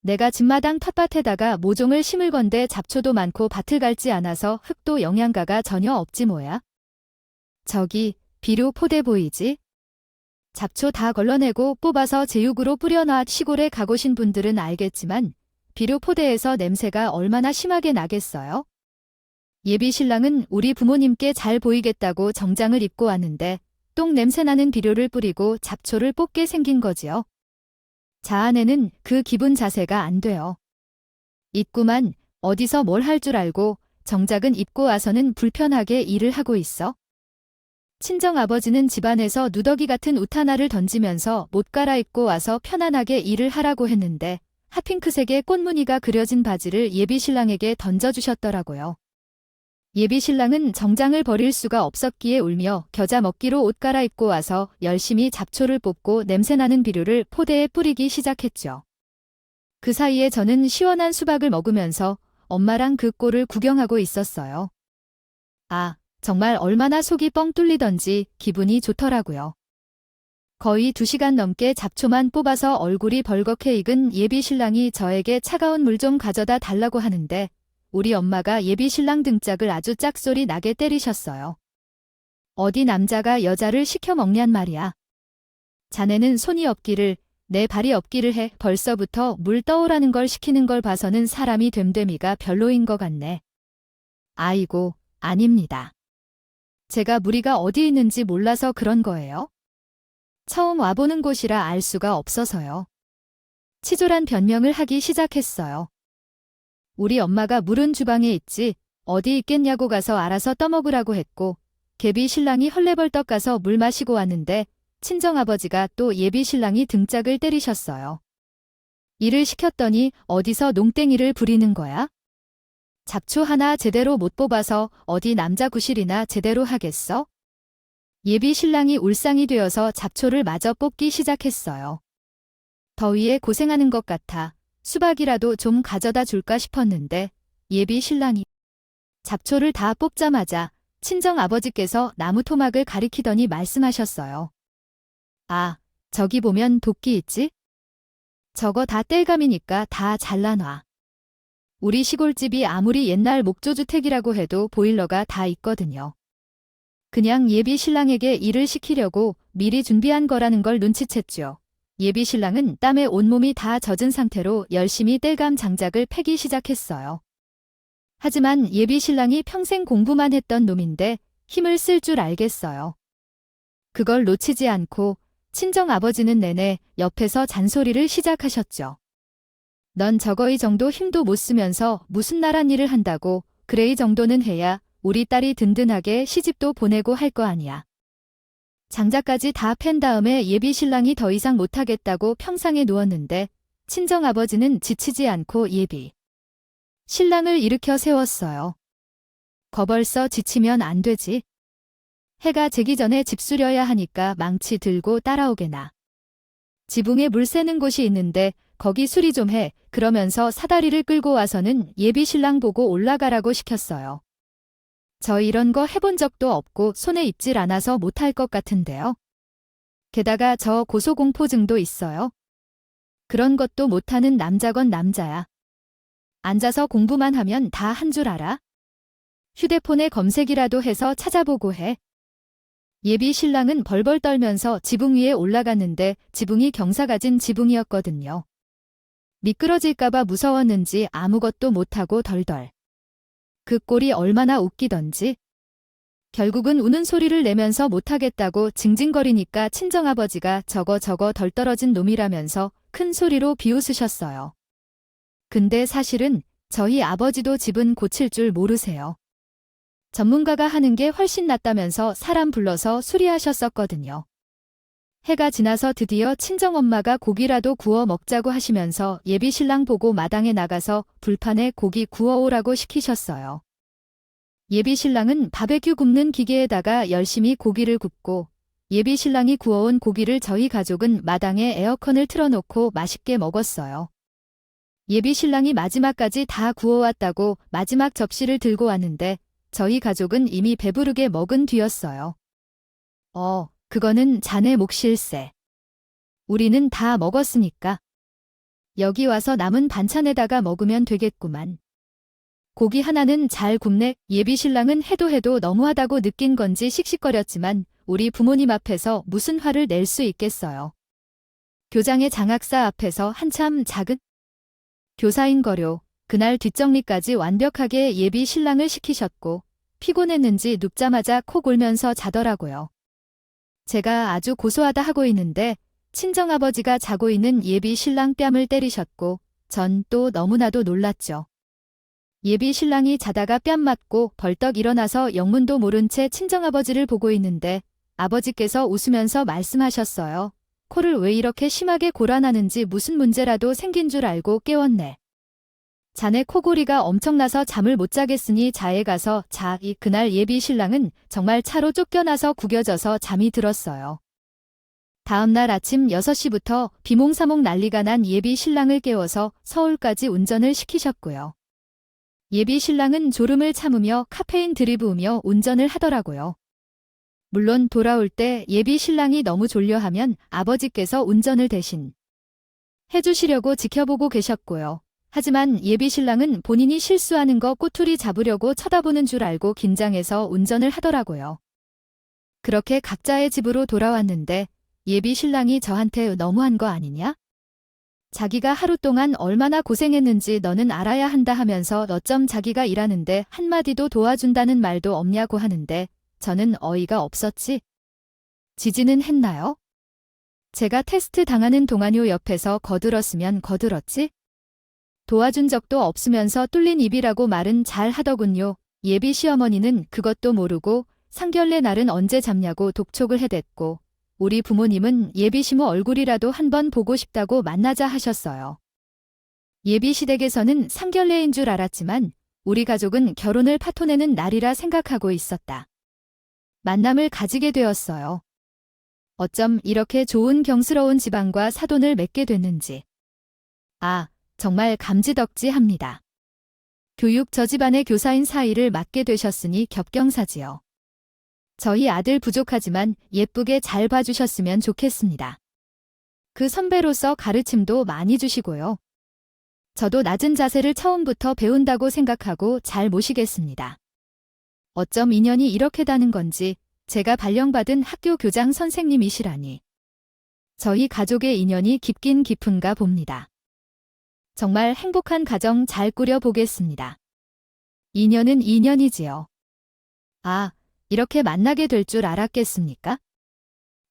내가 집마당 텃밭에다가 모종을 심을 건데 잡초도 많고 밭을 갈지 않아서 흙도 영양가가 전혀 없지 뭐야. 저기 비료 포대 보이지? 잡초 다 걸러내고 뽑아서 제육으로 뿌려놔. 시골에 가보신 분들은 알겠지만 비료 포대에서 냄새가 얼마나 심하게 나겠어요? 예비 신랑은 우리 부모님께 잘 보이겠다고 정장을 입고 왔는데 똥 냄새나는 비료를 뿌리고 잡초를 뽑게 생긴 거지요. 자아내는 그 기분 자세가 안 돼요. 있구만 어디서 뭘 할 줄 알고 정작은 입고 와서는 불편하게 일을 하고 있어. 친정아버지는 집안에서 누더기 같은 옷 하나를 던지면서 못 갈아입고 와서 편안하게 일을 하라고 했는데 핫핑크색의 꽃무늬가 그려진 바지를 예비 신랑에게 던져주셨더라고요. 예비 신랑은 정장을 버릴 수가 없었기에 울며 겨자 먹기로 옷 갈아입고 와서 열심히 잡초를 뽑고 냄새나는 비료를 포대에 뿌리기 시작했죠. 그 사이에 저는 시원한 수박을 먹으면서 엄마랑 그 꼴을 구경하고 있었어요. 아, 정말 얼마나 속이 뻥 뚫리던지 기분이 좋더라고요. 거의 2시간 넘게 잡초만 뽑아서 얼굴이 벌겋게 익은 예비 신랑이 저에게 차가운 물 좀 가져다 달라고 하는데 우리 엄마가 예비 신랑 등짝을 아주 짝소리 나게 때리셨어요. 어디 남자가 여자를 시켜 먹냔 말이야. 자네는 손이 없기를 내 발이 없기를 해. 벌써부터 물 떠오라는 걸 시키는 걸 봐서는 사람이 됨됨이가 별로인 것 같네. 아이고, 아닙니다. 제가 무리가 어디 있는지 몰라서 그런 거예요. 처음 와보는 곳이라 알 수가 없어서요. 치졸한 변명을 하기 시작했어요. 우리 엄마가 물은 주방에 있지 어디 있겠냐고 가서 알아서 떠먹으라고 했고 예비 신랑이 헐레벌떡 가서 물 마시고 왔는데 친정아버지가 또 예비 신랑이 등짝을 때리셨어요. 일을 시켰더니 어디서 농땡이를 부리는 거야? 잡초 하나 제대로 못 뽑아서 어디 남자 구실이나 제대로 하겠어? 예비 신랑이 울상이 되어서 잡초를 마저 뽑기 시작했어요. 더위에 고생하는 것 같아 수박이라도 좀 가져다 줄까 싶었는데 예비 신랑이 잡초를 다 뽑자마자 친정아버지께서 나무 토막을 가리키더니 말씀하셨어요. 아, 저기 보면 도끼 있지? 저거 다 땔감이니까 다 잘라놔. 우리 시골집이 아무리 옛날 목조주택이라고 해도 보일러가 다 있거든요. 그냥 예비 신랑에게 일을 시키려고 미리 준비한 거라는 걸 눈치챘죠. 예비 신랑은 땀에 온몸이 다 젖은 상태로 열심히 땔감 장작을 패기 시작했어요. 하지만 예비 신랑이 평생 공부만 했던 놈인데 힘을 쓸 줄 알겠어요. 그걸 놓치지 않고 친정아버지는 내내 옆에서 잔소리를 시작하셨죠. 넌 저거 이 정도 힘도 못 쓰면서 무슨 나란 일을 한다고 그래 이 정도는 해야 우리 딸이 든든하게 시집도 보내고 할 거 아니야. 장작까지 다 팬 다음에 예비 신랑이 더 이상 못하겠다고 평상에 누웠는데 친정아버지는 지치지 않고 예비 신랑을 일으켜 세웠어요. 거벌써 지치면 안 되지. 해가 지기 전에 집 수려야 하니까 망치 들고 따라오게나. 지붕에 물 새는 곳이 있는데 거기 수리 좀 해. 그러면서 사다리를 끌고 와서는 예비 신랑 보고 올라가라고 시켰어요. 저 이런 거 해본 적도 없고 손에 익질 않아서 못할 것 같은데요. 게다가 저 고소공포증도 있어요. 그런 것도 못하는 남자건 남자야. 앉아서 공부만 하면 다 한 줄 알아? 휴대폰에 검색이라도 해서 찾아보고 해. 예비 신랑은 벌벌 떨면서 지붕 위에 올라갔는데 지붕이 경사 가진 지붕이었거든요. 미끄러질까봐 무서웠는지 아무것도 못하고 덜덜. 그 꼴이 얼마나 웃기던지. 결국은 우는 소리를 내면서 못하겠다고 징징거리니까 친정아버지가 저거 덜 떨어진 놈이라면서 큰 소리로 비웃으셨어요. 근데 사실은 저희 아버지도 집은 고칠 줄 모르세요. 전문가가 하는 게 훨씬 낫다면서 사람 불러서 수리하셨었거든요. 해가 지나서 드디어 친정엄마가 고기라도 구워 먹자고 하시면서 예비 신랑 보고 마당에 나가서 불판에 고기 구워오라고 시키셨어요. 예비 신랑은 바베큐 굽는 기계에다가 열심히 고기를 굽고 예비 신랑이 구워온 고기를 저희 가족은 마당에 에어컨을 틀어놓고 맛있게 먹었어요. 예비 신랑이 마지막까지 다 구워왔다고 마지막 접시를 들고 왔는데 저희 가족은 이미 배부르게 먹은 뒤였어요. 그거는 자네 몫일세. 우리는 다 먹었으니까. 여기 와서 남은 반찬에다가 먹으면 되겠구만. 고기 하나는 잘 굽네. 예비 신랑은 해도 너무하다고 느낀 건지 씩씩거렸지만 우리 부모님 앞에서 무슨 화를 낼 수 있겠어요. 교장의 장학사 앞에서 한참 작은 교사인 거요. 그날 뒷정리까지 완벽하게 예비 신랑을 시키셨고 피곤했는지 눕자마자 코 골면서 자더라고요. 제가 아주 고소하다 하고 있는데 친정아버지가 자고 있는 예비 신랑 뺨을 때리셨고 전 또 너무나도 놀랐죠. 예비 신랑이 자다가 뺨 맞고 벌떡 일어나서 영문도 모른 채 친정아버지를 보고 있는데 아버지께서 웃으면서 말씀하셨어요. 코를 왜 이렇게 심하게 골아나는지 무슨 문제라도 생긴 줄 알고 깨웠네. 자네 코골이가 엄청나서 잠을 못 자겠으니 자에 가서 자. 그날 예비 신랑은 정말 차로 쫓겨나서 구겨져서 잠이 들었어요. 다음 날 아침 6시부터 비몽사몽 난리가 난 예비 신랑을 깨워서 서울까지 운전을 시키셨고요. 예비 신랑은 졸음을 참으며 카페인 들이부으며 운전을 하더라고요. 물론 돌아올 때 예비 신랑이 너무 졸려하면 아버지께서 운전을 대신 해주시려고 지켜보고 계셨고요. 하지만 예비 신랑은 본인이 실수하는 거 꼬투리 잡으려고 쳐다보는 줄 알고 긴장해서 운전을 하더라고요. 그렇게 각자의 집으로 돌아왔는데 예비 신랑이 저한테 너무한 거 아니냐? 자기가 하루 동안 얼마나 고생했는지 너는 알아야 한다 하면서 어쩜 자기가 일하는데 한마디도 도와준다는 말도 없냐고 하는데 저는 어이가 없었지. 지지는 했나요? 제가 테스트 당하는 동안요 옆에서 거들었으면 거들었지? 도와준 적도 없으면서 뚫린 입이라고 말은 잘 하더군요. 예비 시어머니는 그것도 모르고 상견례 날은 언제 잡냐고 독촉을 해댔고 우리 부모님은 예비 시모 얼굴이라도 한번 보고 싶다고 만나자 하셨어요. 예비 시댁에서는 상견례인 줄 알았지만 우리 가족은 결혼을 파토내는 날이라 생각하고 있었다. 만남을 가지게 되었어요. 어쩜 이렇게 좋은 경스러운 집안과 사돈을 맺게 됐는지. 정말 감지덕지합니다. 교육 저 집안의 교사인 사위를 맡게 되셨으니 겹경사지요. 저희 아들 부족하지만 예쁘게 잘 봐주셨으면 좋겠습니다. 그 선배로서 가르침도 많이 주시고요. 저도 낮은 자세를 처음부터 배운다고 생각하고 잘 모시겠습니다. 어쩜 인연이 이렇게 다는 건지 제가 발령받은 학교 교장 선생님이시라니. 저희 가족의 인연이 깊긴 깊은가 봅니다. 정말 행복한 가정 잘 꾸려보겠습니다. 인연은 인연이지요. 이렇게 만나게 될 줄 알았겠습니까?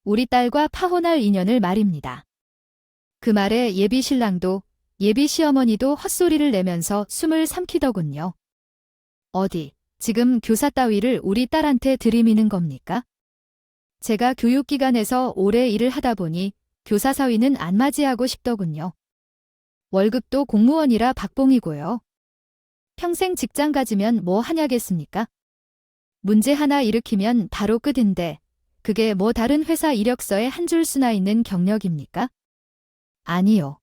우리 딸과 파혼할 인연을 말입니다. 그 말에 예비 신랑도 예비 시어머니도 헛소리를 내면서 숨을 삼키더군요. 어디, 지금 교사 따위를 우리 딸한테 들이미는 겁니까? 제가 교육기관에서 오래 일을 하다 보니 교사 사위는 안 맞이하고 싶더군요. 월급도 공무원이라 박봉이고요. 평생 직장 가지면 뭐 하냐겠습니까? 문제 하나 일으키면 바로 끝인데 그게 뭐 다른 회사 이력서에 한 줄 쓰나 있는 경력입니까? 아니요.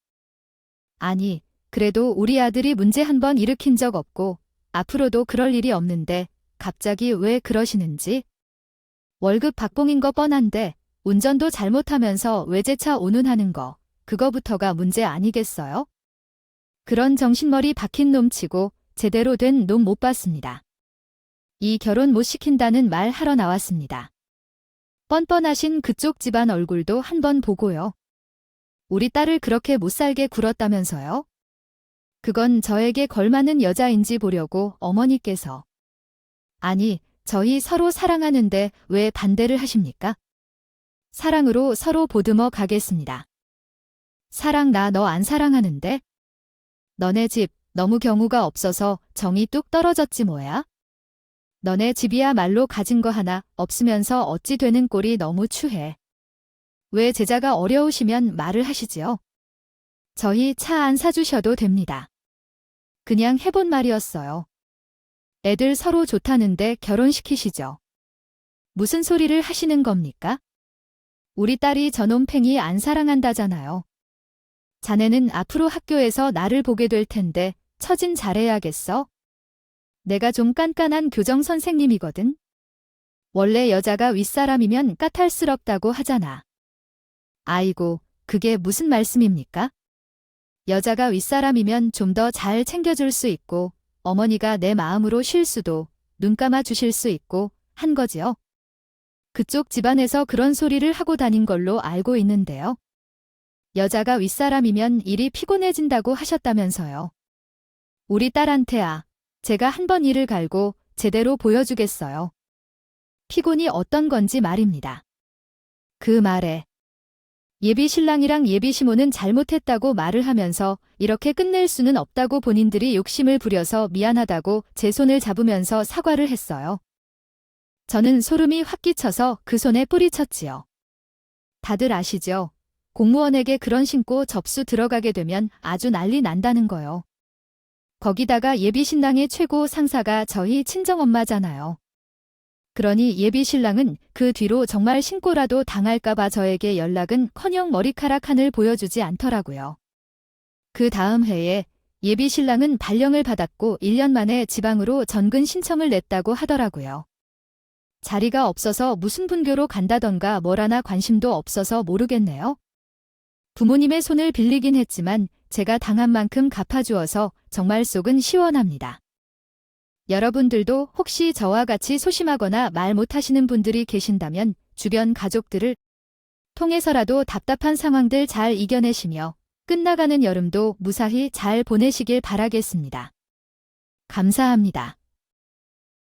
그래도 우리 아들이 문제 한 번 일으킨 적 없고 앞으로도 그럴 일이 없는데 갑자기 왜 그러시는지? 월급 박봉인 거 뻔한데 운전도 잘못하면서 외제차 운운하는 거 그거부터가 문제 아니겠어요? 그런 정신머리 박힌 놈 치고 제대로 된 놈 못 봤습니다. 이 결혼 못 시킨다는 말 하러 나왔습니다. 뻔뻔하신 그쪽 집안 얼굴도 한번 보고요. 우리 딸을 그렇게 못살게 굴었다면서요? 그건 저에게 걸맞는 여자인지 보려고 어머니께서. 저희 서로 사랑하는데 왜 반대를 하십니까? 사랑으로 서로 보듬어 가겠습니다. 사랑 나 너 안 사랑하는데? 너네 집, 너무 경우가 없어서 정이 뚝 떨어졌지 뭐야? 너네 집이야말로 가진 거 하나 없으면서 어찌 되는 꼴이 너무 추해. 왜 제자가 어려우시면 말을 하시지요? 저희 차 안 사주셔도 됩니다. 그냥 해본 말이었어요. 애들 서로 좋다는데 결혼시키시죠. 무슨 소리를 하시는 겁니까? 우리 딸이 저놈 팽이 안 사랑한다잖아요. 자네는 앞으로 학교에서 나를 보게 될 텐데 처진 잘해야겠어? 내가 좀 깐깐한 교정 선생님이거든. 원래 여자가 윗사람이면 까탈스럽다고 하잖아. 아이고, 그게 무슨 말씀입니까? 여자가 윗사람이면 좀 더 잘 챙겨줄 수 있고 어머니가 내 마음으로 쉴 수도 눈 감아 주실 수 있고 한 거지요. 그쪽 집안에서 그런 소리를 하고 다닌 걸로 알고 있는데요. 여자가 윗사람이면 일이 피곤해진다고 하셨다면서요. 우리 딸한테야 제가 한 번 일을 갈고 제대로 보여주겠어요. 피곤이 어떤 건지 말입니다. 그 말에 예비 신랑이랑 예비 시모는 잘못했다고 말을 하면서 이렇게 끝낼 수는 없다고 본인들이 욕심을 부려서 미안하다고 제 손을 잡으면서 사과를 했어요. 저는 소름이 확 끼쳐서 그 손에 뿌리쳤지요. 다들 아시죠? 공무원에게 그런 신고 접수 들어가게 되면 아주 난리 난다는 거요. 거기다가 예비 신랑의 최고 상사가 저희 친정엄마잖아요. 그러니 예비 신랑은 그 뒤로 정말 신고라도 당할까봐 저에게 연락은커녕 머리카락 하늘 보여주지 않더라고요. 그 다음 해에 예비 신랑은 발령을 받았고 1년 만에 지방으로 전근 신청을 냈다고 하더라고요. 자리가 없어서 무슨 분교로 간다던가 뭐라나 관심도 없어서 모르겠네요. 부모님의 손을 빌리긴 했지만 제가 당한 만큼 갚아주어서 정말 속은 시원합니다. 여러분들도 혹시 저와 같이 소심하거나 말 못하시는 분들이 계신다면 주변 가족들을 통해서라도 답답한 상황들 잘 이겨내시며 끝나가는 여름도 무사히 잘 보내시길 바라겠습니다. 감사합니다.